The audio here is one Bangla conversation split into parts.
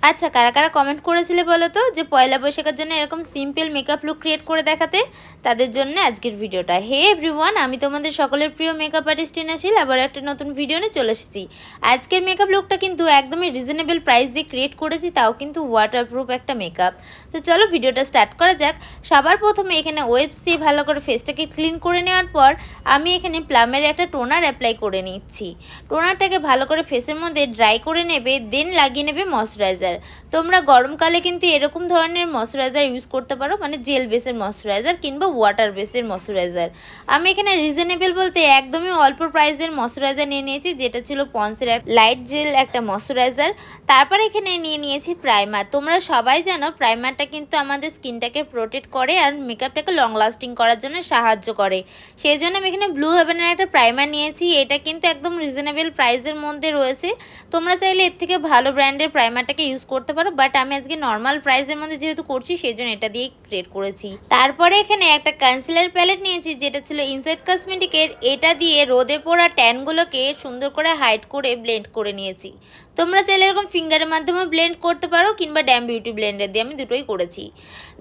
আচ্ছা, কারা কারা কমেন্ট করেছিলে বলো তো যে পয়লা বৈশাখের জন্য এরকম সিম্পল মেকআপ লুক ক্রিয়েট করে দেখাতে? তাদের জন্য আজকের ভিডিওটা। হে এভরিওয়ান, আমি তোমাদের সকলের প্রিয় মেকআপ আর্টিস্ট টিনা শীল আবার একটা নতুন ভিডিও নিয়ে চলে এসেছি। আজকের মেকআপ লুকটা কিন্তু একদমই রিজনেবল প্রাইস দিয়ে ক্রিয়েট করেছি, তাও কিন্তু ওয়াটারপ্রুফ একটা মেকআপ। তো চলো ভিডিওটা স্টার্ট করা যাক। সবার প্রথমে এখানে ওয়েবস দিয়ে ভালো করে ফেসটাকে ক্লিন করে নেওয়ার পর আমি এখানে প্লামের একটা টোনার অ্যাপ্লাই করে নিচ্ছি। টোনারটাকে ভালো করে ফেসের মধ্যে ড্রাই করে নেবে, দেন লাগিয়ে নেবে ময়শ্চারাইজার। তোমরা গরমকালে কিন্তু এরকম ধরনের ময়শ্চারাইজার ইউজ করতে পারো, মানে জেল বেসের ময়শ্চারাইজার কিংবা ওয়াটার বেসের ময়শ্চারাইজার। আমি এখানে রিজনেবল বলতে একদমই অল্প প্রাইসের ময়শ্চারাইজার নিয়ে নিয়েছি, যেটা ছিল পন্সের লাইট জেল একটা ময়শ্চারাইজার। তারপর এখানে নিয়ে নিয়েছি প্রাইমার। তোমরা সবাই জানো প্রাইমারটা কিন্তু আমাদের স্কিনটাকে প্রোটেক্ট করে আর মেকআপটাকে লং লাস্টিং করার জন্য সাহায্য করে। সেই জন্য আমি এখানে ব্লু হেভেনের একটা প্রাইমার নিয়েছি। এটা কিন্তু একদম রিজনেবল প্রাইসের মধ্যে রয়েছে। তোমরা চাইলে এর থেকে ভালো ব্র্যান্ডের প্রাইমারটাকে ইউজ করতে পারো, বাট আমি আজকে নর্মাল প্রাইসের মধ্যে যেহেতু করছি সেই জন্য এটা দিয়েই ক্রিয়েট করেছি। তারপরে এখানে একটা কনসিলার প্যালেট নিয়েছি, যেটা ছিল ইনসাইড কসমেটিকের। এটা দিয়ে রোদে পড়া ট্যানগুলোকে সুন্দর করে হাইড করে ব্লেন্ড করে নিয়েছি। তোমরা চাইলে এরকম ফিঙ্গারের মাধ্যমে ব্লেন্ড করতে পারো কিংবা ড্যাম বিউটি ব্লেন্ডার দিয়ে, আমি দুটোই করেছি।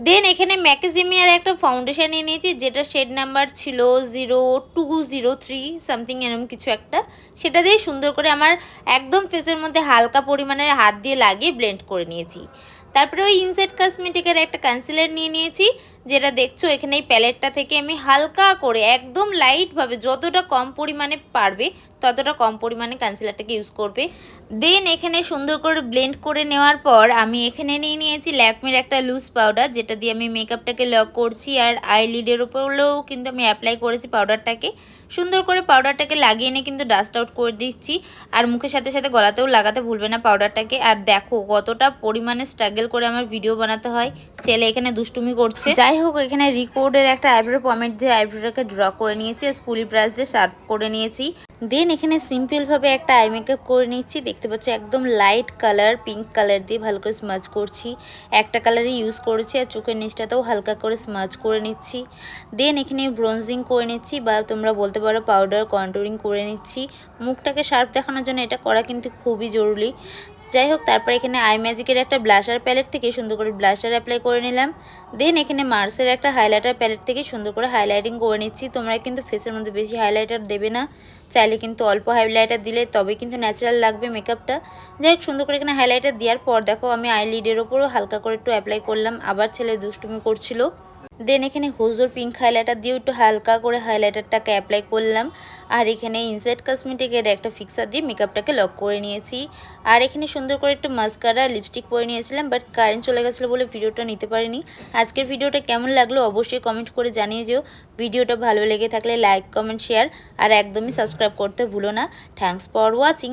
দেন এখানে ম্যাকেজিমিয়ার একটা ফাউন্ডেশন নিয়ে নিয়েছি, যেটা শেড নাম্বার ছিল 0203 সামথিং এরকম কিছু একটা। সেটা দিয়ে সুন্দর করে আমার একদম ফেসের মধ্যে হালকা পরিমাণে হাত দিয়ে লাগিয়ে ব্লেন্ড করে নিয়েছি। তারপরে ওই ইনসাইড কসমেটিকের একটা কনসিলার নিয়ে নিয়েছি, যেটা দেখছো এখানে এই প্যালেটটা থেকে আমি হালকা করে একদম লাইটভাবে যতটা কম পরিমাণে পারবে ততটা কম পরিমাণে কনসিলারটাকে ইউজ করবে। দেন এখানে সুন্দর করে ব্লেন্ড করে নেওয়ার পর আমি এখানে নিয়ে নিয়েছি ল্যাকমির একটা লুজ পাউডার, যেটা দিয়ে আমি মেকআপটাকে লক করছি। আর আইলিডের উপরেও কিন্তু আমি অ্যাপ্লাই করেছি পাউডারটাকে। সুন্দর করে পাউডারটাকে লাগিয়ে নিয়ে কিন্তু ডাস্ট আউট করে দিচ্ছি। আর মুখের সাথে সাথে গলাতেও লাগাতে ভুলবে না পাউডারটাকে। আর দেখো কতটা পরিমাণে স্ট্রাগল করে আমার ভিডিও বানাতে হয়। ছেলে এখানে দুষ্টুমি করছে। যাই হোক, এখানে রিকোডের একটা আইব্রো পমেট দিয়ে আইব্রোটাকে ড্র করে নিয়েছি, স্পুলি ব্রাশ দিয়ে শার্প করে নিয়েছি। দেন এখানে সিম্পলভাবে একটা আই মেকআপ করে নিচ্ছি। দেখতে পাচ্ছ একদম লাইট কালার পিঙ্ক কালার দিয়ে ভালো করে স্মাজ করছি। একটা কালারই ইউজ করেছি আর চোখের নিচটাতেও হালকা করে স্মাজ করে নিচ্ছি। দেন এখানে ব্রোনজিং করে নিচ্ছি, বা তোমরা বলতে পারো পাউডার কন্ট্যুরিং করে নিচ্ছি। মুখটাকে শার্প দেখানোর জন্য এটা করা কিন্তু খুবই জরুরি। যাই হোক, তারপর এখানে আই ম্যাজিকের একটা ব্লাশার প্যালেট থেকে সুন্দর করে ব্লাশার অ্যাপ্লাই করে নিলাম। দেন এখানে মার্সের একটা হাইলাইটার প্যালেট থেকে সুন্দর করে হাইলাইটিং করে নিচ্ছি। তোমরা কিন্তু ফেসের মধ্যে বেশি হাইলাইটার দেবে না, চাইলে কিন্তু অল্প হাইলাইটার দিলে তবে কিন্তু ন্যাচারাল লাগবে মেকআপটা। যাই হোক, সুন্দর করে এখানে হাইলাইটার দেওয়ার পর দেখো আমি আইলিডের ওপরও হালকা করে একটু অ্যাপ্লাই করলাম। আবার ছেলে দুষ্টুমি করছিল। দেন এখানে হুজুর পিঙ্ক হাইলাইটার দিয়ে একটু হালকা করে হাইলাইটারটাকে অ্যাপ্লাই করলাম। আর এখানে ইনসাইড কসমেটিকের একটা ফিক্সার দিয়ে মেকআপটাকে লক করে নিয়েছি। আর এখানে সুন্দর করে একটু মাস্কারা লিপস্টিক পরে নিয়েছিলাম, বাট কারেন্ট চলে গেছিলো বলে ভিডিওটা নিতে পারিনি। আজকের ভিডিওটা কেমন লাগলো অবশ্যই কমেন্ট করে জানিয়ে যেও। ভিডিওটা ভালো লেগে থাকলে লাইক কমেন্ট শেয়ার আর একদমই সাবস্ক্রাইব করতে ভুলো না। Thanks for watching.